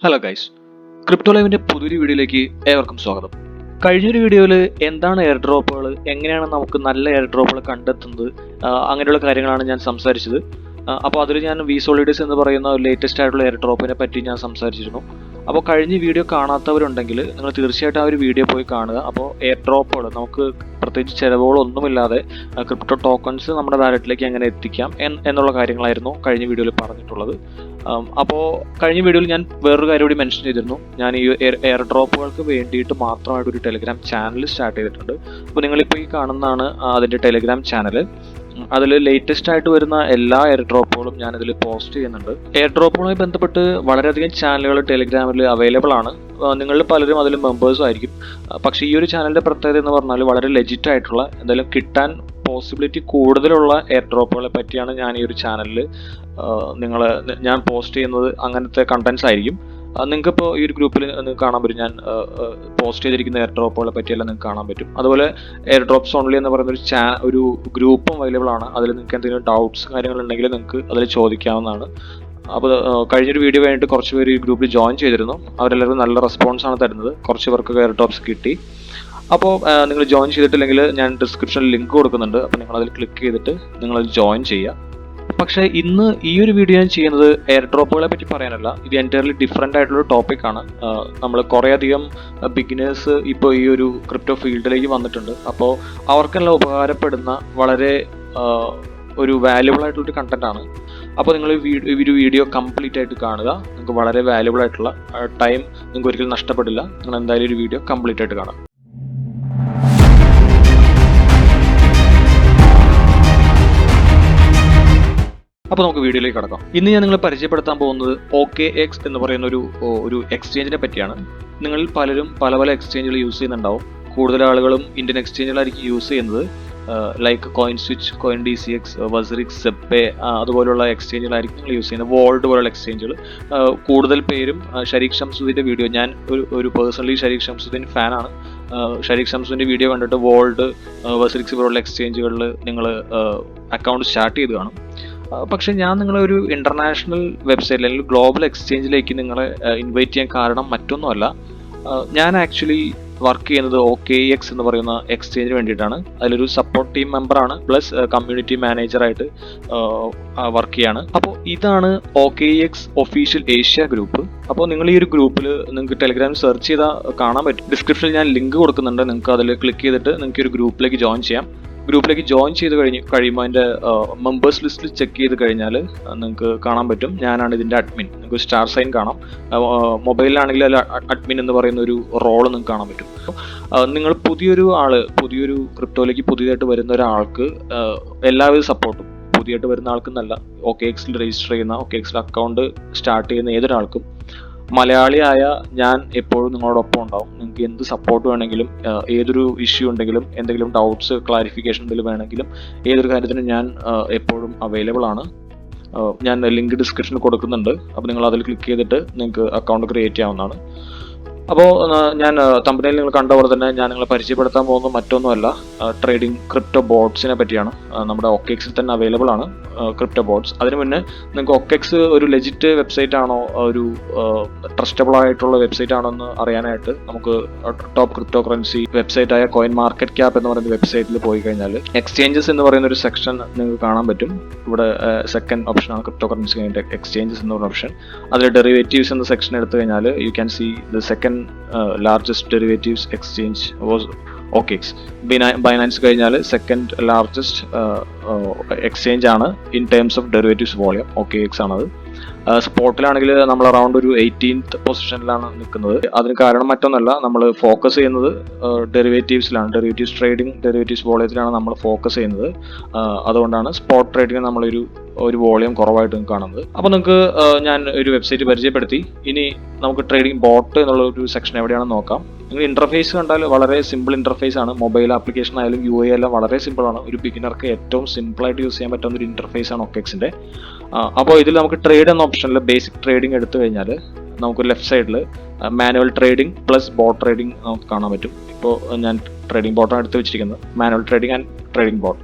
Hello guys, crypto ലൈവിന്റെ പുതിയൊരു വീഡിയോയിലേക്ക് ഏവർക്കും സ്വാഗതം. കഴിഞ്ഞൊരു വീഡിയോയിൽ എന്താണ് എയർ ഡ്രോപ്പുകൾ, എങ്ങനെയാണ് നമുക്ക് നല്ല എയർ ഡ്രോപ്പുകൾ കണ്ടെത്തുന്നത്, അങ്ങനെയുള്ള കാര്യങ്ങളാണ് ഞാൻ സംസാരിച്ചത്. അപ്പോൾ അതിൽ ഞാൻ വിസോളിഡീസ് എന്ന് പറയുന്ന ലേറ്റസ്റ്റ് ആയിട്ടുള്ള എയർ ഡ്രോപ്പിനെ പറ്റി ഞാൻ സംസാരിച്ചിരുന്നു. അപ്പോൾ കഴിഞ്ഞ വീഡിയോ കാണാത്തവരുണ്ടെങ്കിൽ നിങ്ങൾ തീർച്ചയായിട്ടും ആ ഒരു വീഡിയോ പോയി കാണുക. അപ്പോൾ എയർ ഡ്രോപ്പുകൾ നമുക്ക് പ്രത്യേകിച്ച് ചിലവുകളൊന്നുമില്ലാതെ ക്രിപ്റ്റോ ടോക്കൺസ് നമ്മുടെ വാലറ്റിലേക്ക് എങ്ങനെ എത്തിക്കാം എന്നുള്ള കാര്യങ്ങളായിരുന്നു കഴിഞ്ഞ വീഡിയോയിൽ പറഞ്ഞിട്ടുള്ളത്. അപ്പോൾ കഴിഞ്ഞ വീഡിയോയിൽ ഞാൻ വേറൊരു കാര്യം കൂടി മെൻഷൻ ചെയ്തിരുന്നു. ഞാൻ ഈ എയർ ഡ്രോപ്പുകൾക്ക് വേണ്ടിയിട്ട് മാത്രമായിട്ട് ഒരു ടെലിഗ്രാം ചാനൽ സ്റ്റാർട്ട് ചെയ്തിട്ടുണ്ട്. അപ്പോൾ നിങ്ങളിപ്പോൾ ഈ കാണുന്നതാണ് അതിൻ്റെ ടെലിഗ്രാം ചാനൽ. അതിൽ ലേറ്റസ്റ്റ് ആയിട്ട് വരുന്ന എല്ലാ എയർ ഡ്രോപ്പുകളും ഞാൻ അതിൽ പോസ്റ്റ് ചെയ്യുന്നുണ്ട്. എയർ ഡ്രോപ്പുകളുമായി ബന്ധപ്പെട്ട് വളരെയധികം ചാനലുകൾ ടെലിഗ്രാമിൽ അവൈലബിൾ ആണ്. നിങ്ങളിൽ പലരും അതിൽ മെമ്പേഴ്സും ആയിരിക്കും. പക്ഷേ ഈ ഒരു ചാനലിൻ്റെ പ്രത്യേകത എന്ന് പറഞ്ഞാൽ വളരെ ലെജിറ്റ് ആയിട്ടുള്ള എന്തായാലും കിട്ടാൻ പോസിബിലിറ്റി കൂടുതലുള്ള എയർ ഡ്രോപ്പുകളെ പറ്റിയാണ് ഞാൻ ഈ ഒരു ചാനലിൽ ഞാൻ പോസ്റ്റ് ചെയ്യുന്നത്. അങ്ങനത്തെ കണ്ടന്റ്സ് ആയിരിക്കും. നിങ്ങൾക്കിപ്പോൾ ഈ ഒരു ഗ്രൂപ്പിൽ നിങ്ങൾക്ക് കാണാൻ പറ്റും, ഞാൻ പോസ്റ്റ് ചെയ്തിരിക്കുന്ന എയർ ഡ്രോപ്പുകളെ പറ്റിയെല്ലാം നിങ്ങൾക്ക് കാണാൻ പറ്റും. അതുപോലെ എയർ ഡ്രോപ്സ് ഓൺലി എന്ന് പറയുന്ന ഒരു ഗ്രൂപ്പും അവൈലബിൾ ആണ്. അതിൽ നിങ്ങൾക്ക് എന്തെങ്കിലും ഡൗട്ട്സ് കാര്യങ്ങളുണ്ടെങ്കിൽ നിങ്ങൾക്ക് അതിൽ ചോദിക്കാവുന്നതാണ്. അപ്പോൾ കഴിഞ്ഞൊരു വീഡിയോ കഴിഞ്ഞിട്ട് കുറച്ച് പേര് ഈ ഗ്രൂപ്പിൽ ജോയിൻ ചെയ്തിരുന്നു. അവരെല്ലാവരും നല്ല റെസ്പോൺസാണ് തരുന്നത്. കുറച്ച് പേർക്ക് എയർ ഡ്രോപ്സ് കിട്ടി. അപ്പോൾ നിങ്ങൾ ജോയിൻ ചെയ്തിട്ടില്ലെങ്കിൽ ഞാൻ ഡിസ്ക്രിപ്ഷനിൽ ലിങ്ക് കൊടുക്കുന്നുണ്ട്. അപ്പോൾ നിങ്ങളതിൽ ക്ലിക്ക് ചെയ്തിട്ട് നിങ്ങളത് ജോയിൻ ചെയ്യുക. പക്ഷേ ഇന്ന് ഈ ഒരു വീഡിയോ ഞാൻ ചെയ്യുന്നത് എയർ ഡ്രോപ്പുകളെ പറ്റി പറയാനല്ല. ഇത് എൻറ്റയർലി ഡിഫറെൻ്റ് ആയിട്ടുള്ള ടോപ്പിക്കാണ്. നമ്മൾ കുറേയധികം ബിഗിനേഴ്സ് ഇപ്പോൾ ഈ ഒരു ക്രിപ്റ്റോ ഫീൽഡിലേക്ക് വന്നിട്ടുണ്ട്. അപ്പോൾ അവർക്കെല്ലാം ഉപകാരപ്പെടുന്ന വളരെ ഒരു വാല്യുബിൾ ആയിട്ടുള്ളൊരു കണ്ടന്റ് ആണ്. അപ്പോൾ നിങ്ങൾ ഈ ഒരു വീഡിയോ കംപ്ലീറ്റ് ആയിട്ട് കാണുക. നിങ്ങൾക്ക് വളരെ വാല്യുബിൾ ആയിട്ടുള്ള ടൈം നിങ്ങൾക്ക് ഒരിക്കലും നഷ്ടപ്പെടില്ല. നിങ്ങൾ എന്തായാലും ഒരു വീഡിയോ കംപ്ലീറ്റ് ആയിട്ട് കാണാം. അപ്പോൾ നമുക്ക് വീഡിയോയിലേക്ക് കടക്കാം. ഇന്ന് ഞാൻ നിങ്ങളെ പരിചയപ്പെടുത്താൻ പോകുന്നത് OKX എന്ന് പറയുന്ന ഒരു എക്സ്ചേഞ്ചിനെ പറ്റിയാണ്. നിങ്ങളിൽ പലരും പല എക്സ്ചേഞ്ചുകൾ യൂസ് ചെയ്യുന്നുണ്ടാവും. കൂടുതൽ ആളുകളും ഇന്ത്യൻ എക്സ്ചേഞ്ചുകളായിരിക്കും യൂസ് ചെയ്യുന്നത്. Like coin switch, coin DCX, വസറിക്സ്, സെപ്പെ അതുപോലുള്ള എക്സ്ചേഞ്ചുകളായിരിക്കും നിങ്ങൾ യൂസ് ചെയ്യുന്നത്. വോൾഡ് പോലുള്ള എക്സ്ചേഞ്ചുകൾ. കൂടുതൽ പേരും ഷരീഖ് ഷംസുദ്ദീൻ്റെ വീഡിയോ, ഞാൻ ഒരു പേഴ്സണലി ഷരീഖ് ഷംസുദ്ദീൻ ഫാനാണ്. ഷരീഖ് ഷംസുദ്ദീൻ്റെ വീഡിയോ കണ്ടിട്ട് വോൾഡ്, വസറിക്സ് പോലുള്ള എക്സ്ചേഞ്ചുകളിൽ നിങ്ങൾ അക്കൗണ്ട് സ്റ്റാർട്ട് ചെയ്ത് കാണും. പക്ഷെ ഞാൻ നിങ്ങളെ ഒരു ഇന്റർനാഷണൽ വെബ്സൈറ്റിൽ അല്ലെങ്കിൽ ഗ്ലോബൽ എക്സ്ചേഞ്ചിലേക്ക് നിങ്ങളെ ഇൻവൈറ്റ് ചെയ്യാൻ കാരണം മറ്റൊന്നുമല്ല. ഞാൻ ആക്ച്വലി വർക്ക് ചെയ്യുന്നത് OKEX എന്ന് പറയുന്ന എക്സ്ചേഞ്ചിന് വേണ്ടിയിട്ടാണ്. അതിലൊരു സപ്പോർട്ട് ടീം മെമ്പറാണ്, പ്ലസ് കമ്മ്യൂണിറ്റി മാനേജറായിട്ട് വർക്ക് ചെയ്യാണ്. അപ്പോൾ ഇതാണ് OKEX ഒഫീഷ്യൽ ഏഷ്യ ഗ്രൂപ്പ്. അപ്പോൾ നിങ്ങൾ ഈ ഒരു ഗ്രൂപ്പിൽ നിങ്ങൾക്ക് ടെലിഗ്രാം സെർച്ച് ചെയ്താൽ കാണാൻ പറ്റും. ഡിസ്ക്രിപ്ഷനിൽ ഞാൻ ലിങ്ക് കൊടുക്കുന്നുണ്ട്. നിങ്ങൾക്ക് അതിൽ ക്ലിക്ക് ചെയ്തിട്ട് നിങ്ങൾക്ക് ഒരു ഗ്രൂപ്പിലേക്ക് ജോയിൻ ചെയ്യാം. ഗ്രൂപ്പിലേക്ക് ജോയിൻ ചെയ്ത് കഴിയുമ്പോൾ അതിൻ്റെ മെമ്പേഴ്സ് ലിസ്റ്റിൽ ചെക്ക് ചെയ്ത് കഴിഞ്ഞാൽ നിങ്ങൾക്ക് കാണാൻ പറ്റും ഞാനാണ് ഇതിൻ്റെ അഡ്മിൻ. നിങ്ങൾക്ക് സ്റ്റാർ സൈൻ കാണാം. മൊബൈലിലാണെങ്കിൽ അതിൽ അഡ്മിൻ എന്ന് പറയുന്ന ഒരു റോള് നിങ്ങൾക്ക് കാണാൻ പറ്റും. നിങ്ങൾ പുതിയൊരു ക്രിപ്റ്റോയിലേക്ക് പുതിയതായിട്ട് വരുന്ന ഒരാൾക്ക് എല്ലാവിധ സപ്പോർട്ടും, പുതിയതായിട്ട് വരുന്ന ആൾക്കെന്നല്ല, OKEXൽ രജിസ്റ്റർ ചെയ്യുന്ന, OKEXൽ അക്കൗണ്ട് സ്റ്റാർട്ട് ചെയ്യുന്ന ഏതൊരാൾക്കും മലയാളിയായ ഞാൻ എപ്പോഴും നിങ്ങളോടൊപ്പം ഉണ്ടാവും. നിങ്ങൾക്ക് എന്ത് സപ്പോർട്ട് വേണമെങ്കിലും, ഏതൊരു ഇഷ്യൂ ഉണ്ടെങ്കിലും, എന്തെങ്കിലും ഡൗട്ട്സ് ക്ലാരിഫിക്കേഷൻ എന്തെങ്കിലും വേണമെങ്കിലും, ഏതൊരു കാര്യത്തിനും ഞാൻ എപ്പോഴും അവൈലബിൾ ആണ്. ഞാൻ ലിങ്ക് ഡിസ്ക്രിപ്ഷനിൽ കൊടുക്കുന്നുണ്ട്. അപ്പോൾ നിങ്ങൾ അതിൽ ക്ലിക്ക് ചെയ്തിട്ട് നിങ്ങൾക്ക് അക്കൗണ്ട് ക്രിയേറ്റ് ചെയ്യാവുന്നതാണ്. അപ്പോൾ ഞാൻ തമ്പനയിൽ നിങ്ങൾ കണ്ട പോലെ തന്നെ ഞാൻ നിങ്ങളെ പരിചയപ്പെടുത്താൻ പോകുന്നത് മറ്റൊന്നുമല്ല, ട്രേഡിംഗ് ക്രിപ്റ്റോ ബോട്ട്സിനെ പറ്റിയാണ്. നമ്മുടെ OKEXൽ തന്നെ അവൈലബിൾ ആണ് ക്രിപ്റ്റോ ബോട്ട്സ്. അതിന് മുന്നേ നിങ്ങൾക്ക് OKEX ഒരു ലെജിറ്റ് വെബ്സൈറ്റ് ആണോ, ഒരു ട്രസ്റ്റബിൾ ആയിട്ടുള്ള വെബ്സൈറ്റ് ആണോ എന്ന് അറിയാനായിട്ട് നമുക്ക് ടോപ്പ് ക്രിപ്റ്റോ കറൻസി വെബ്സൈറ്റ് ആയ കോയിൻ മാർക്കറ്റ് ക്യാപ്പ് എന്ന് പറയുന്ന വെബ്സൈറ്റിൽ പോയി കഴിഞ്ഞാൽ എക്സ്ചേഞ്ചസ് എന്ന് പറയുന്ന ഒരു സെക്ഷൻ നിങ്ങൾക്ക് കാണാൻ പറ്റും. ഇവിടെ സെക്കൻഡ് ഓപ്ഷനാണ് ക്രിപ്റ്റോ കറൻസി കഴിഞ്ഞിട്ട് എക്സ്ചേഞ്ചസ് എന്ന് പറയുന്ന ഓപ്ഷൻ. അതിൽ ഡെറിവേറ്റീവ്സ് എന്ന സെക്ഷൻ എടുത്തു കഴിഞ്ഞാൽ you can see the second largest derivatives exchange was OKEX. Binance കഴിഞ്ഞാൽ സെക്കൻഡ് ലാർജസ്റ്റ് എക്സ്ചേഞ്ച് ആണ് in terms of derivatives volume. OKEX ആണത്. സ്പോട്ടിലാണെങ്കിൽ നമ്മൾ അറൗണ്ട് ഒരു 18th പൊസിഷനിലാണ് നിൽക്കുന്നത്. അതിന് കാരണം മറ്റൊന്നല്ല, നമ്മൾ ഫോക്കസ് ചെയ്യുന്നത് ഡെറിവേറ്റീവ്സിലാണ്. ഡെറിവേറ്റീവ്സ് ട്രേഡിംഗ്, ഡെറിവേറ്റീവ്സ് വോളിയത്തിലാണ് നമ്മൾ ഫോക്കസ് ചെയ്യുന്നത്. അതുകൊണ്ടാണ് സ്പോട്ട് ട്രേഡിംഗ് നമ്മളൊരു വോളിയം കുറവായിട്ട് കാണുന്നത്. അപ്പോൾ നിങ്ങൾക്ക് ഞാൻ ഒരു വെബ്സൈറ്റ് പരിചയപ്പെടുത്തി. ഇനി നമുക്ക് ട്രേഡിംഗ് ബോട്ട് എന്നുള്ള ഒരു സെക്ഷൻ എവിടെയാണെന്ന് നോക്കാം. നിങ്ങൾ ഇന്റർഫേസ് കണ്ടാൽ വളരെ സിമ്പിൾ ഇന്റർഫേസ് ആണ്. മൊബൈൽ ആപ്ലിക്കേഷൻ ആയാലും UI എല്ലാം വളരെ സിമ്പിളാണ്. ഒരു ബിഗിനർക്ക് ഏറ്റവും സിമ്പിളായിട്ട് യൂസ് ചെയ്യാൻ പറ്റുന്ന ഒരു ഇന്റർഫേസ് ആണ് OKEXന്റെ. അപ്പോൾ ഇതിൽ നമുക്ക് ട്രേഡ് എന്ന ഓപ്ഷനിൽ ബേസിക് ട്രേഡിംഗ് എടുത്തു കഴിഞ്ഞാൽ നമുക്ക് ലെഫ്റ്റ് സൈഡിൽ manual trading plus bot trading നമുക്ക് കാണാൻ പറ്റും. ഇപ്പോൾ ഞാൻ ട്രേഡിംഗ് ബോട്ടാണ് എടുത്ത് വെച്ചിരിക്കുന്നത്, manual trading and trading bot.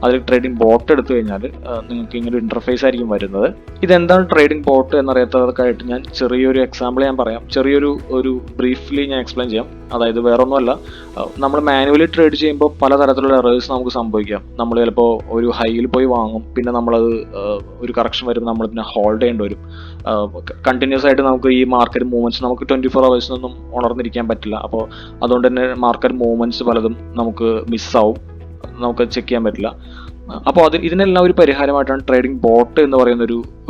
അതിൽ ട്രേഡിംഗ് ബോട്ട് എടുത്തു കഴിഞ്ഞാൽ നിങ്ങൾക്ക് ഇങ്ങനെ ഒരു ഇന്റർഫേസ് ആയിരിക്കും വരുന്നത്. ഇതെന്താണ് ട്രേഡിംഗ് ബോട്ട് എന്നറിയാത്തവർക്കായിട്ട് ഞാൻ ചെറിയൊരു എക്സാമ്പിൾ ഞാൻ പറയാം. ചെറിയൊരു ബ്രീഫ്ലി ഞാൻ എക്സ്പ്ലെയിൻ ചെയ്യാം. അതായത് വേറൊന്നുമല്ല, നമ്മൾ മാനുവലി ട്രേഡ് ചെയ്യുമ്പോൾ പലതരത്തിലുള്ള എറേഴ്സ് നമുക്ക് സംഭവിക്കാം. നമ്മൾ ചിലപ്പോൾ ഒരു ഹൈയിൽ പോയി വാങ്ങും, പിന്നെ നമ്മളത് ഒരു കറക്ഷൻ വരുമ്പോൾ നമ്മൾ പിന്നെ ഹോൾഡ് ചെയ്യേണ്ടി വരും. കണ്ടിന്യൂസ് ആയിട്ട് നമുക്ക് ഈ മാർക്കറ്റ് മൂവ്മെന്റ്സ് നമുക്ക് 24 hours ഉണർന്നിരിക്കാൻ പറ്റില്ല. അപ്പോൾ അതുകൊണ്ട് തന്നെ മാർക്കറ്റ് മൂവ്മെന്റ്സ് പലതും നമുക്ക് മിസ്സാവും, നമുക്ക് ചെക്ക് ചെയ്യാൻ പറ്റില്ല. അപ്പോൾ ഇതിനെല്ലാം ഒരു പരിഹാരമായിട്ടാണ് ട്രേഡിംഗ് ബോട്ട് എന്ന് പറയുന്ന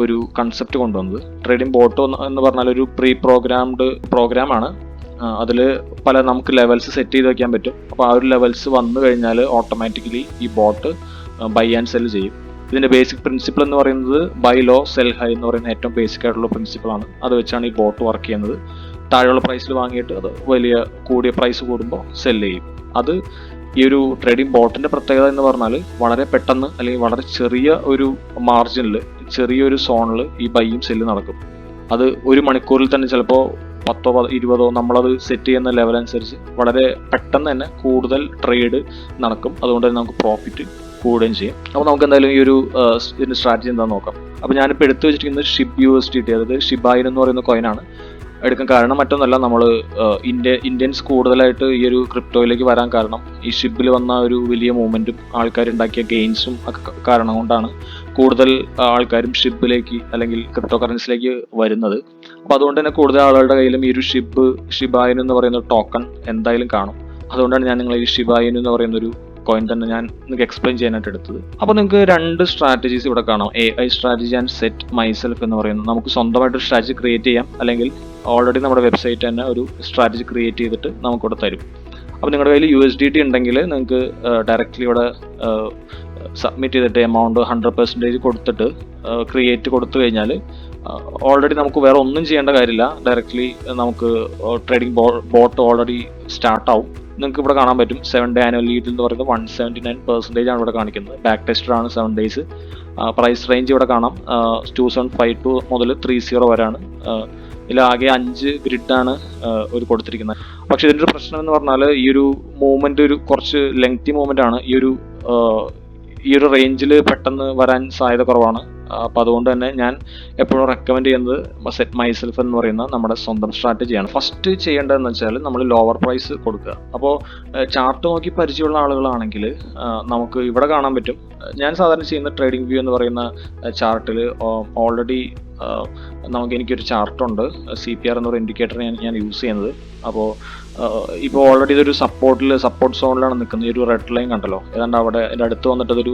ഒരു കൺസെപ്റ്റ് കൊണ്ടുവന്നത്. ട്രേഡിംഗ് ബോട്ട് എന്ന് പറഞ്ഞാൽ ഒരു പ്രീ പ്രോഗ്രാംഡ് പ്രോഗ്രാമാണ്. അതിൽ നമുക്ക് ലെവൽസ് സെറ്റ് ചെയ്ത് വെക്കാൻ പറ്റും. അപ്പോൾ ആ ഒരു ലെവൽസ് വന്നു കഴിഞ്ഞാൽ ഓട്ടോമാറ്റിക്കലി ഈ ബോട്ട് ബൈ ആൻഡ് സെൽ ചെയ്യും. ഇതിന്റെ ബേസിക് പ്രിൻസിപ്പിൾ എന്ന് പറയുന്നത് ബൈ ലോ സെൽ ഹൈ എന്ന് പറയുന്ന ഏറ്റവും ബേസിക് ആയിട്ടുള്ള പ്രിൻസിപ്പിളാണ്. അത് വെച്ചാണ് ഈ ബോട്ട് വർക്ക് ചെയ്യുന്നത്. താഴെയുള്ള പ്രൈസിൽ വാങ്ങിയിട്ട് അത് വലിയ കൂടിയ പ്രൈസ് കൂടുമ്പോൾ സെൽ ചെയ്യും. അത് ഈ ഒരു ട്രേഡിംഗ് ബോട്ടിന്റെ പ്രത്യേകത എന്ന് പറഞ്ഞാൽ വളരെ പെട്ടെന്ന് അല്ലെങ്കിൽ വളരെ ചെറിയ ഒരു മാർജിനിൽ, ചെറിയൊരു സോണിൽ ഈ ബൈയും സെല്ലും നടക്കും. അത് ഒരു മണിക്കൂറിൽ തന്നെ ചിലപ്പോൾ 10 or 20 നമ്മളത് സെറ്റ് ചെയ്യുന്ന ലെവൽ അനുസരിച്ച് വളരെ പെട്ടെന്ന് തന്നെ കൂടുതൽ ട്രേഡ് നടക്കും. അതുകൊണ്ട് തന്നെ നമുക്ക് പ്രോഫിറ്റ് കൂടുകയും ചെയ്യും. അപ്പോൾ നമുക്ക് എന്തായാലും ഈ ഒരു ഇതിന്റെ സ്ട്രാറ്റജി എന്താണെന്ന് നോക്കാം. അപ്പോൾ ഞാനിപ്പോൾ എടുത്തു വെച്ചിരിക്കുന്നത് ഷിബ് USDT, അതായത് ഷിബായിൻ എന്ന് പറയുന്ന കോയിനാണ് എടുക്കാൻ കാരണം. മറ്റൊന്നല്ല, നമ്മൾ ഇന്ത്യൻസ് കൂടുതലായിട്ട് ഈ ഒരു ക്രിപ്റ്റോയിലേക്ക് വരാൻ കാരണം ഈ ഷിബിൽ വന്ന ഒരു വലിയ മൂവ്മെന്റും ആൾക്കാരുണ്ടാക്കിയ ഗെയിൻസും ഒക്കെ കാരണം കൊണ്ടാണ് കൂടുതൽ ആൾക്കാരും ഷിബിലേക്ക് അല്ലെങ്കിൽ ക്രിപ്റ്റോ കറൻസിയിലേക്ക് വരുന്നത്. അപ്പോൾ അതുകൊണ്ട് തന്നെ കൂടുതൽ ആളുകളുടെ കയ്യിലും ഈ ഒരു ഷിബായിൻ എന്ന് പറയുന്ന ടോക്കൺ എന്തായാലും കാണും. അതുകൊണ്ടാണ് ഞാൻ നിങ്ങൾ ഈ ഷിബായിൻ എന്ന് പറയുന്ന ഒരു കോയിൻ തന്നെ ഞാൻ നിങ്ങൾക്ക് എക്സ്പ്ലെയിൻ ചെയ്യാനായിട്ട് എടുത്തത്. അപ്പോൾ നിങ്ങൾക്ക് 2 സ്ട്രാറ്റജീസ് ഇവിടെ കാണാം, AI strategy and set myself എന്ന് പറയുന്നത്. നമുക്ക് സ്വന്തമായിട്ട് ഒരു സ്ട്രാറ്റജി ക്രിയേറ്റ് ചെയ്യാം, അല്ലെങ്കിൽ ഓൾറെഡി നമ്മുടെ വെബ്സൈറ്റ് തന്നെ ഒരു സ്ട്രാറ്റജി ക്രിയേറ്റ് ചെയ്തിട്ട് നമുക്കിവിടെ തരും. അപ്പോൾ നിങ്ങളുടെ കയ്യിൽ USDT ഉണ്ടെങ്കിൽ നിങ്ങൾക്ക് ഡയറക്റ്റ്ലി ഇവിടെ സബ്മിറ്റ് ചെയ്തിട്ട് എമൗണ്ട് 100% കൊടുത്തിട്ട് ക്രിയേറ്റ് കൊടുത്തു കഴിഞ്ഞാൽ ഓൾറെഡി നമുക്ക് വേറെ ഒന്നും ചെയ്യേണ്ട കാര്യമില്ല. ഡയറക്റ്റ്ലി നമുക്ക് ട്രേഡിംഗ് ബോട്ട് ഓൾറെഡി സ്റ്റാർട്ട് ആവും. നിങ്ങൾക്ക് ഇവിടെ കാണാൻ പറ്റും 7 day ആനുവൽ ലീഡ് എന്ന് പറയുന്നത് 179% ആണ് ഇവിടെ കാണിക്കുന്നത്. ബാക്ക് ടെസ്റ്റർ ആണ് 7 days. പ്രൈസ് റേഞ്ച് ഇവിടെ കാണാം 2752 മുതൽ 30 വരെയാണ്. ഇതിലാകെ 5 ഗ്രിഡാണ് ഒരു കൊടുത്തിരിക്കുന്നത്. പക്ഷെ ഇതിൻ്റെ ഒരു പ്രശ്നം എന്ന് പറഞ്ഞാൽ ഈ ഒരു മൂവ്മെന്റ് ഒരു കുറച്ച് ലെങ്തി മൂവ്മെന്റ് ആണ്. ഈ ഒരു റേഞ്ചിൽ പെട്ടെന്ന് വരാൻ സാധ്യത കുറവാണ്. അപ്പോൾ അതുകൊണ്ട് തന്നെ ഞാൻ എപ്പോഴും റെക്കമെൻഡ് ചെയ്യുന്നത് സെറ്റ് മൈസെൽഫ് എന്ന് പറയുന്ന നമ്മുടെ സ്വന്തം സ്ട്രാറ്റജിയാണ്. ഫസ്റ്റ് ചെയ്യേണ്ടതെന്ന് വെച്ചാൽ നമ്മൾ ലോവർ പ്രൈസ് കൊടുക്കുക. അപ്പോൾ ചാർട്ട് നോക്കി പരിചയമുള്ള ആളുകളാണെങ്കിൽ നമുക്ക് ഇവിടെ കാണാൻ പറ്റും. ഞാൻ സാധാരണ ചെയ്യുന്ന ട്രേഡിംഗ് വ്യൂ എന്ന് പറയുന്ന ചാർട്ടിൽ ഓൾറെഡി എനിക്കൊരു ചാർട്ടുണ്ട്, CPR എന്ന് പറയുന്ന ഇൻഡിക്കേറ്റർ ഞാൻ യൂസ് ചെയ്യുന്നത്. അപ്പോൾ ഇപ്പോൾ ഓൾറെഡി ഇതൊരു സപ്പോർട്ട് സോണിലാണ് നിൽക്കുന്നത്. ഈ ഒരു റെഡ് ലൈൻ കണ്ടല്ലോ, ഏതാണ്ട് അവിടെ എൻ്റെ അടുത്ത് വന്നിട്ട് ഇതൊരു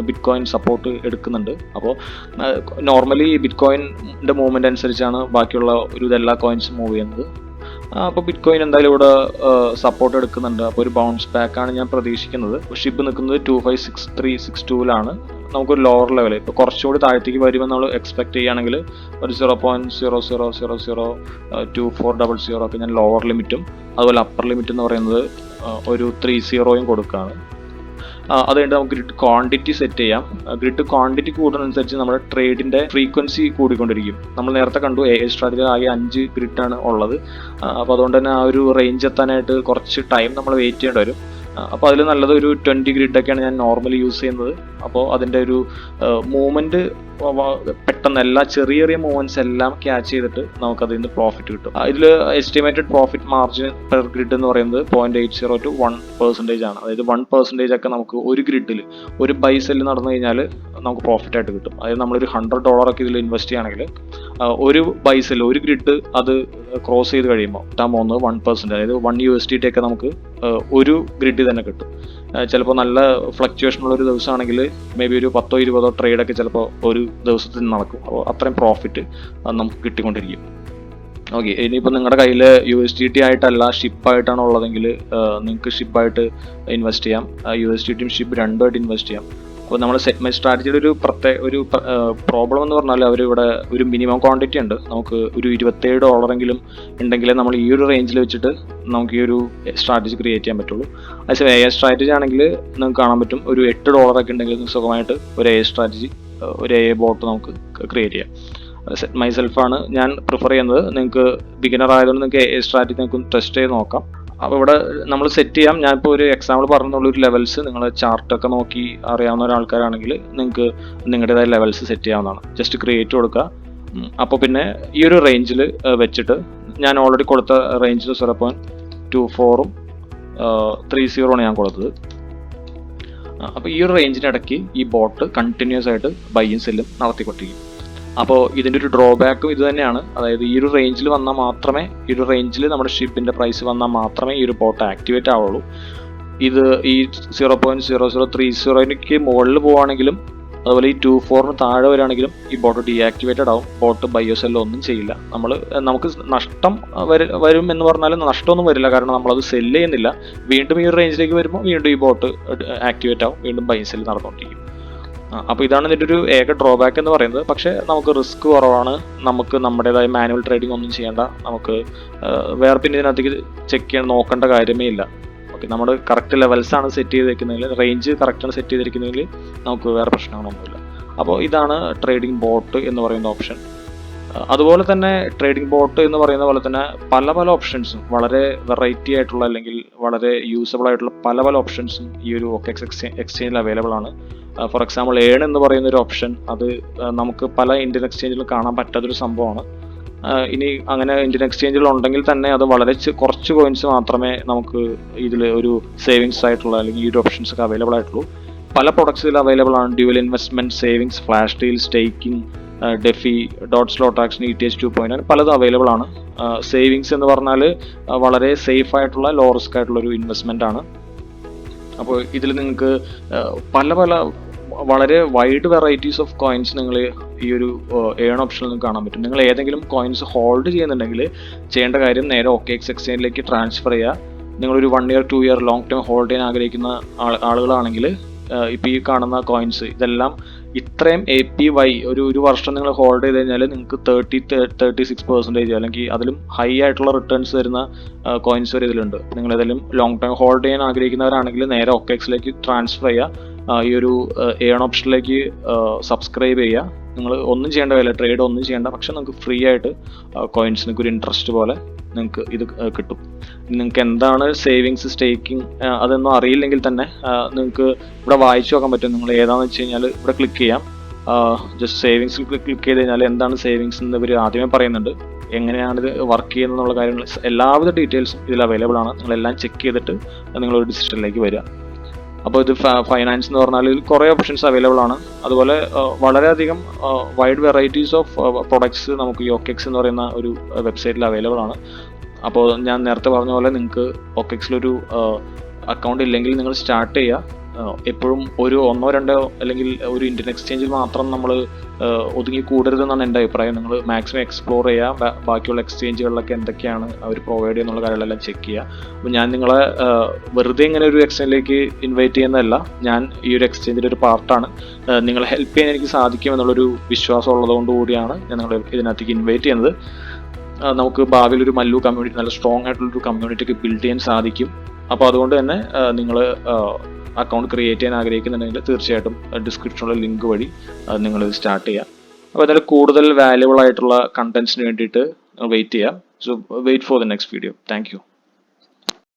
ബിറ്റ് കോയിൻ സപ്പോർട്ട് എടുക്കുന്നുണ്ട്. അപ്പോൾ നോർമലി ബിറ്റ് കോയിൻ്റെ മൂവ്മെന്റ് അനുസരിച്ചാണ് ബാക്കിയുള്ള എല്ലാ കോയിൻസും മൂവ് ചെയ്യുന്നത്. അപ്പോൾ ബിറ്റ് കോയിൻ എന്തായാലും ഇവിടെ സപ്പോർട്ട് എടുക്കുന്നുണ്ട്. അപ്പോൾ ഒരു ബൗൺസ് ബാക്ക് ആണ് ഞാൻ പ്രതീക്ഷിക്കുന്നത്. ഷിബ് നിൽക്കുന്നത് 256362 നമുക്കൊരു ലോവർ ലെവൽ ഇപ്പോൾ കുറച്ചുകൂടി താഴത്തേക്ക് വരുമെന്ന് നമ്മൾ എക്സ്പെക്ട് ചെയ്യുകയാണെങ്കിൽ ഒരു 0.00002400 ഒക്കെ ഞാൻ ലോവർ ലിമിറ്റും അതുപോലെ അപ്പർ ലിമിറ്റ് എന്ന് പറയുന്നത് ഒരു 30 കൊടുക്കുകയാണ്. അതുകൊണ്ട് നമുക്ക് ഗ്രിഡ് ക്വാണ്ടിറ്റി സെറ്റ് ചെയ്യാം. ഗ്രിഡ് ക്വാണ്ടിറ്റി കൂടുന്നതനുസരിച്ച് നമ്മുടെ ട്രേഡിന്റെ ഫ്രീക്വൻസി കൂടിക്കൊണ്ടിരിക്കും. നമ്മൾ നേരത്തെ കണ്ടു AI സ്ട്രാറ്റജിയിൽ ആകെ 5 ഗ്രിഡാണ് ഉള്ളത്. അപ്പോൾ അതുകൊണ്ട് തന്നെ ആ ഒരു റേഞ്ച് എത്താനായിട്ട് കുറച്ച് ടൈം നമ്മൾ വെയിറ്റ് ചെയ്യേണ്ടി വരും. അപ്പോൾ അതിൽ നല്ലത് ഒരു 20 ഗ്രിഡൊക്കെയാണ് ഞാൻ നോർമലി യൂസ് ചെയ്യുന്നത്. അപ്പോൾ അതിൻ്റെ ഒരു മൂവ്മെന്റ് പെട്ടെന്ന് എല്ലാ ചെറിയ മൂവ്മെന്റ്സ് എല്ലാം ക്യാച്ച് ചെയ്തിട്ട് നമുക്ക് അതിൽ നിന്ന് പ്രോഫിറ്റ് കിട്ടും. ഇതിൽ estimated profit margin per grid എന്ന് പറയുന്നത് 0.80 to 1% ആണ്. അതായത് 1% ഒക്കെ നമുക്ക് ഒരു ഗ്രിഡിൽ ഒരു ബൈ സെല്ല് നടന്നു കഴിഞ്ഞാൽ നമുക്ക് പ്രോഫിറ്റ് ആയിട്ട് കിട്ടും. അതായത് നമ്മളൊരു $100 ഒക്കെ ഇതിൽ ഇൻവെസ്റ്റ് ചെയ്യുകയാണെങ്കിൽ ഒരു ബൈ സെല്ല് ഒരു ഗ്രിഡ് അത് ക്രോസ് ചെയ്ത് കഴിയുമ്പോൾ കിട്ടാൻ പോകുന്നത് 1%, അതായത് $1 ഒക്കെ നമുക്ക് ഒരു ഗ്രിഡ് തന്നെ കിട്ടും. ചിലപ്പോൾ നല്ല ഫ്ലക്ച്വേഷൻ ഉള്ള ഒരു ദിവസമാണെങ്കിൽ മേ ബി ഒരു 10-20 ട്രേഡൊക്കെ ചിലപ്പോൾ ഒരു ദിവസത്തിൽ നടക്കും. അപ്പോൾ അത്രയും പ്രോഫിറ്റ് നമുക്ക് കിട്ടിക്കൊണ്ടിരിക്കും. ഓക്കെ, ഇനിയിപ്പോൾ നിങ്ങളുടെ കയ്യിൽ USDT ആയിട്ടല്ല ഷിപ്പായിട്ടാണ് ഉള്ളതെങ്കിൽ നിങ്ങൾക്ക് ഷിപ്പായിട്ട് ഇൻവെസ്റ്റ് ചെയ്യാം. USDTയും ഷിപ്പ് രണ്ടുമായിട്ട് ഇൻവെസ്റ്റ് ചെയ്യാം. അപ്പോൾ നമ്മൾ സെറ്റ് മൈ സ്ട്രാറ്റജിയുടെ ഒരു പ്രോബ്ലം എന്ന് പറഞ്ഞാൽ അവരിവിടെ ഒരു മിനിമം ക്വാണ്ടിറ്റി ഉണ്ട്. നമുക്ക് ഒരു $27 ഉണ്ടെങ്കിലേ നമ്മൾ ഈ ഒരു റേഞ്ചിൽ വെച്ചിട്ട് നമുക്ക് ഈ ഒരു സ്ട്രാറ്റജി ക്രിയേറ്റ് ചെയ്യാൻ പറ്റുള്ളൂ. അതേസമയം AI സ്ട്രാറ്റജി ആണെങ്കിൽ നിങ്ങൾക്ക് കാണാൻ പറ്റും ഒരു $8 ഒക്കെ ഉണ്ടെങ്കിൽ സുഖമായിട്ട് ഒരു AI സ്ട്രാറ്റജി ഒരു AI ബോട്ട് നമുക്ക് ക്രിയേറ്റ് ചെയ്യാം. സെറ്റ് മൈസെൽഫാണ് ഞാൻ പ്രിഫർ ചെയ്യുന്നത്. നിങ്ങൾക്ക് ബിഗിനർ ആയതുകൊണ്ട് നിങ്ങൾക്ക് AI സ്ട്രാറ്റജി നിങ്ങൾക്ക് ടെസ്റ്റ് ചെയ്ത് നോക്കാം. അപ്പോൾ ഇവിടെ നമ്മൾ സെറ്റ് ചെയ്യാം. ഞാനിപ്പോൾ ഒരു എക്സാമ്പിൾ പറഞ്ഞുള്ളൊരു ലെവൽസ് നിങ്ങൾ ചാർട്ടൊക്കെ നോക്കി അറിയാവുന്ന ഒരാൾക്കാരാണെങ്കിൽ നിങ്ങൾക്ക് നിങ്ങളുടേതായ ലെവൽസ് സെറ്റ് ചെയ്യാവുന്നതാണ്. ജസ്റ്റ് ക്രിയേറ്റ് കൊടുക്കുക. അപ്പോൾ പിന്നെ ഈ ഒരു റേഞ്ചിൽ വെച്ചിട്ട് ഞാൻ ഓൾറെഡി കൊടുത്ത റേഞ്ചിൽ 0.24 30 ഞാൻ കൊടുത്തത്. അപ്പോൾ ഈ ഒരു റേഞ്ചിന് ഇടയ്ക്ക് ഈ ബോട്ട് കണ്ടിന്യൂസ് ആയിട്ട് ബൈയും സെല്ലും നടത്തിക്കൊണ്ടിരിക്കും. അപ്പോൾ ഇതിൻ്റെ ഒരു ഡ്രോബാക്കും ഇത് തന്നെയാണ്. അതായത് ഈ ഒരു റേഞ്ചിൽ വന്നാൽ മാത്രമേ, ഈ ഒരു റേഞ്ചിൽ നമ്മുടെ ഷിപ്പിൻ്റെ പ്രൈസ് വന്നാൽ മാത്രമേ ഈ ഒരു ബോട്ട് ആക്ടിവേറ്റ് ആവുള്ളൂ. ഇത് ഈ 0.0030 മുകളിൽ പോവുകയാണെങ്കിലും അതുപോലെ ഈ 24 താഴെ വരികയാണെങ്കിലും ഈ ബോട്ട് ഡീആക്ടിവേറ്റഡ് ആവും. ബോട്ട് ബയോ സെല്ലോ ഒന്നും ചെയ്യില്ല. നമുക്ക് നഷ്ടം വരും എന്ന് പറഞ്ഞാൽ നഷ്ടമൊന്നും വരില്ല, കാരണം നമ്മളത് സെല്ല് ചെയ്യുന്നില്ല. വീണ്ടും ഈ ഒരു റേഞ്ചിലേക്ക് വരുമ്പോൾ വീണ്ടും ഈ ബോട്ട് ആക്ടിവേറ്റ് ആവും, വീണ്ടും ബൈ സെല്ല് നടന്നുകൊണ്ടിരിക്കും. അപ്പോൾ ഇതാണ് ഇതിൻ്റെ ഒരു ഏക ഡ്രോബാക്ക് എന്ന് പറയുന്നത്. പക്ഷേ നമുക്ക് റിസ്ക് കുറവാണ്. നമുക്ക് നമ്മുടേതായ മാനുവൽ ട്രേഡിംഗ് ഒന്നും ചെയ്യേണ്ട. നമുക്ക് വേറെ പിന്നെ ഇതിനകത്തേക്ക് ചെക്ക് ചെയ്യാൻ നോക്കേണ്ട കാര്യമേ ഇല്ല. ഓക്കെ, നമ്മൾ കറക്റ്റ് ലെവൽസാണ് സെറ്റ് ചെയ്തിരിക്കുന്നതെങ്കിൽ, റേഞ്ച് കറക്റ്റാണ് സെറ്റ് ചെയ്തിരിക്കുന്നതെങ്കിൽ നമുക്ക് വേറെ പ്രശ്നങ്ങളൊന്നുമില്ല. അപ്പോൾ ഇതാണ് ട്രേഡിംഗ് ബോട്ട് എന്ന് പറയുന്ന ഓപ്ഷൻ. അതുപോലെ തന്നെ ട്രേഡിംഗ് ബോട്ട് എന്ന് പറയുന്ന പോലെ തന്നെ പല പല ഓപ്ഷൻസും, വളരെ വെറൈറ്റി ആയിട്ടുള്ള അല്ലെങ്കിൽ വളരെ യൂസബിൾ ആയിട്ടുള്ള പല പല ഓപ്ഷൻസും ഈ ഒരു OKX എക്സ്ചേഞ്ചിൽ അവൈലബിൾ ആണ്. ഫോർ എക്സാമ്പിൾ ഏൺ എന്ന് പറയുന്ന ഒരു ഓപ്ഷൻ, അത് നമുക്ക് പല ഇന്ത്യൻ എക്സ്ചേഞ്ചിലും കാണാൻ പറ്റാത്തൊരു സംഭവമാണ്. ഇനി അങ്ങനെ ഇന്ത്യൻ എക്സ്ചേഞ്ചുകൾ ഉണ്ടെങ്കിൽ തന്നെ അത് വളരെ കുറച്ച് കോയിൻസ് മാത്രമേ നമുക്ക് ഇതിൽ ഒരു സേവിങ്സ് ആയിട്ടുള്ള അല്ലെങ്കിൽ ഈ ഒരു ഓപ്ഷൻസ് ഒക്കെ അവൈലബിൾ ആയിട്ടുള്ളൂ. പല പ്രൊഡക്ട്സ് ഇതിൽ അവൈലബിൾ ആണ്. Dual investment, savings, flash deal, staking, DeFi, dot slot auction, ETH 2.0 പലതും അവൈലബിൾ ആണ്. സേവിങ്സ് എന്ന് പറഞ്ഞാൽ വളരെ സേഫ് ആയിട്ടുള്ള ലോ റിസ്ക് ആയിട്ടുള്ള ഒരു ഇൻവെസ്റ്റ്മെന്റ് ആണ്. അപ്പോൾ ഇതിൽ നിങ്ങൾക്ക് പല പല വളരെ വൈഡ് വെറൈറ്റീസ് ഓഫ് കോയിൻസ് നിങ്ങൾ ഈ ഒരു ഏൺ ഓപ്ഷനിൽ നിന്ന് കാണാൻ പറ്റും. നിങ്ങൾ ഏതെങ്കിലും കോയിൻസ് ഹോൾഡ് ചെയ്യുന്നുണ്ടെങ്കിൽ ചെയ്യേണ്ട കാര്യം നേരെ OKX എക്സ്ചേഞ്ചിലേക്ക് ട്രാൻസ്ഫർ ചെയ്യുക. നിങ്ങളൊരു 1 year 2 year long term hold ചെയ്യാൻ ആഗ്രഹിക്കുന്ന ആളുകളാണെങ്കിൽ ഇപ്പോൾ ഈ കാണുന്ന കോയിൻസ് ഇതെല്ലാം ഇത്രയും APY ഒരു വർഷം നിങ്ങൾ ഹോൾഡ് ചെയ്ത് കഴിഞ്ഞാൽ നിങ്ങൾക്ക് 36% അല്ലെങ്കിൽ അതിലും ഹൈ ആയിട്ടുള്ള റിട്ടേൺസ് വരുന്ന കോയിൻസ് വരെ ഇതിലുണ്ട്. നിങ്ങൾ ഏതെങ്കിലും ലോങ് ടൈം ഹോൾഡ് ചെയ്യാൻ ആഗ്രഹിക്കുന്നവരാണെങ്കിൽ നേരെ OKXലേക്ക് ട്രാൻസ്ഫർ ചെയ്യുക. ഈ ഒരു ഏൺ ഓപ്ഷനിലേക്ക് സബ്സ്ക്രൈബ് ചെയ്യുക. നിങ്ങൾ ഒന്നും ചെയ്യേണ്ട കാര്യമില്ല, ട്രേഡ് ഒന്നും ചെയ്യേണ്ട. പക്ഷെ നിങ്ങൾക്ക് ഫ്രീ ആയിട്ട് കോയിൻസിനൊക്കെ ഒരു ഇൻട്രസ്റ്റ് പോലെ നിങ്ങൾക്ക് ഇത് കിട്ടും. നിങ്ങൾക്ക് എന്താണ് സേവിങ്സ്, സ്റ്റേക്കിംഗ് അതൊന്നും അറിയില്ലെങ്കിൽ തന്നെ നിങ്ങൾക്ക് ഇവിടെ വായിച്ചു നോക്കാൻ പറ്റും. നിങ്ങൾ ഏതാണെന്ന് വെച്ച് കഴിഞ്ഞാൽ ഇവിടെ ക്ലിക്ക് ചെയ്യാം. ജസ്റ്റ് സേവിങ്സിൽ ക്ലിക്ക് ചെയ്ത് കഴിഞ്ഞാൽ എന്താണ് സേവിങ്സ് എന്ന് ഇവർ ആദ്യമേ പറയുന്നുണ്ട്. എങ്ങനെയാണിത് വർക്ക് ചെയ്യുന്നത് എന്നുള്ള കാര്യങ്ങൾ എല്ലാവിധ ഡീറ്റെയിൽസും ഇതിൽ അവൈലബിൾ ആണ്. നിങ്ങളെല്ലാം ചെക്ക് ചെയ്തിട്ട് നിങ്ങളൊരു ഡിസിഷനിലേക്ക് വരിക. അപ്പോൾ ഇത് ഫൈനാൻസ് എന്ന് പറഞ്ഞാൽ ഇതിൽ കുറേ ഓപ്ഷൻസ് അവൈലബിൾ ആണ്. അതുപോലെ വളരെയധികം വൈഡ് വെറൈറ്റീസ് ഓഫ് പ്രൊഡക്ട്സ് നമുക്ക് ഈ OKX എന്ന് പറയുന്ന ഒരു വെബ്സൈറ്റിൽ അവൈലബിൾ ആണ്. അപ്പോൾ ഞാൻ നേരത്തെ പറഞ്ഞ പോലെ നിങ്ങൾക്ക് OKXലൊരു അക്കൗണ്ട് ഇല്ലെങ്കിൽ നിങ്ങൾ സ്റ്റാർട്ട് ചെയ്യുക. എപ്പോഴും ഒരു 1-2 അല്ലെങ്കിൽ ഒരു ഇന്ത്യൻ എക്സ്ചേഞ്ചിൽ മാത്രം നമ്മൾ ഒതുങ്ങി കൂടരുതെന്നാണ് എൻ്റെ അഭിപ്രായം. നിങ്ങൾ മാക്സിമം എക്സ്പ്ലോർ ചെയ്യുക. ബാക്കിയുള്ള എക്സ്ചേഞ്ചുകളിലൊക്കെ എന്തൊക്കെയാണ് അവർ പ്രൊവൈഡ് ചെയ്യുന്നുള്ള കാര്യങ്ങളെല്ലാം ചെക്ക് ചെയ്യുക. അപ്പോൾ ഞാൻ നിങ്ങളെ വെറുതെ ഇങ്ങനെ ഒരു എക്സ്ചേഞ്ചിലേക്ക് ഇൻവൈറ്റ് ചെയ്യുന്നതല്ല. ഞാൻ ഈ ഒരു എക്സ്ചേഞ്ചിൻ്റെ ഒരു പാർട്ടാണ്. നിങ്ങളെ ഹെൽപ്പ് ചെയ്യാൻ എനിക്ക് സാധിക്കും എന്നുള്ളൊരു വിശ്വാസം ഉള്ളതുകൊണ്ട് കൂടിയാണ് ഞാൻ നിങ്ങളെ ഇതിനകത്തേക്ക് ഇൻവൈറ്റ് ചെയ്യുന്നത്. നമുക്ക് ഭാവിയിൽ ഒരു മല്ലു കമ്മ്യൂണിറ്റി, നല്ല സ്ട്രോങ് ആയിട്ടുള്ളൊരു കമ്മ്യൂണിറ്റിക്ക് ബിൽഡ് ചെയ്യാൻ സാധിക്കും. അപ്പോൾ അതുകൊണ്ട് തന്നെ നിങ്ങൾ അക്കൗണ്ട് ക്രിയേറ്റ് ചെയ്യാൻ ആഗ്രഹിക്കുന്നുണ്ടെങ്കിൽ തീർച്ചയായിട്ടും ഡിസ്ക്രിപ്ഷനിലുള്ള ലിങ്ക് വഴി നിങ്ങൾ സ്റ്റാർട്ട് ചെയ്യുക. അപ്പോൾ അതിൽ കൂടുതൽ വാല്യുബിൾ ആയിട്ടുള്ള കണ്ടന്റ്സിന് വേണ്ടിയിട്ട് വെയിറ്റ് ചെയ്യുക. So wait for the next video. Thank U.